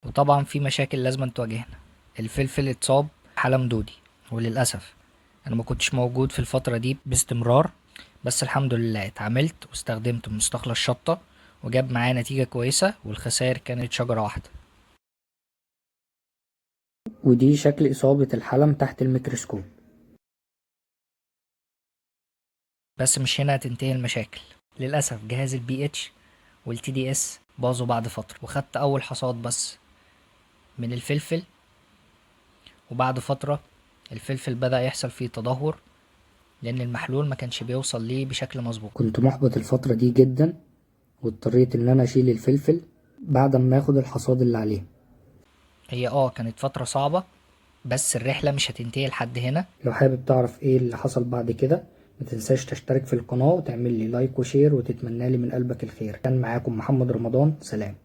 وطبعا في مشاكل لازم تواجهنا. الفلفل اتصاب حالة دودي، وللأسف انا ما كنتش موجود في الفترة دي باستمرار، بس الحمد لله اتعاملت واستخدمت مستخلص شطة وجاب معايا نتيجة كويسة، والخسائر كانت شجرة واحدة. ودي شكل إصابة الحلم تحت الميكروسكوب. بس مش هنا هتنتهي المشاكل. للأسف جهاز البي اتش والتي دي اس باظوا بعد فترة، وخدت أول حصاد بس من الفلفل، وبعد فترة الفلفل بدأ يحصل فيه تدهور لأن المحلول ما كانش بيوصل ليه بشكل مظبوط. كنت محبط الفترة دي جدا، واضطريت ان انا اشيل الفلفل بعد ما اخد الحصاد اللي عليه. هي كانت فترة صعبة، بس الرحلة مش هتنتهي لحد هنا. لو حابب تعرف ايه اللي حصل بعد كده، ما تنساش تشترك في القناة وتعمل لي لايك وشير وتتمنى لي من قلبك الخير. كان معاكم محمد رمضان، سلام.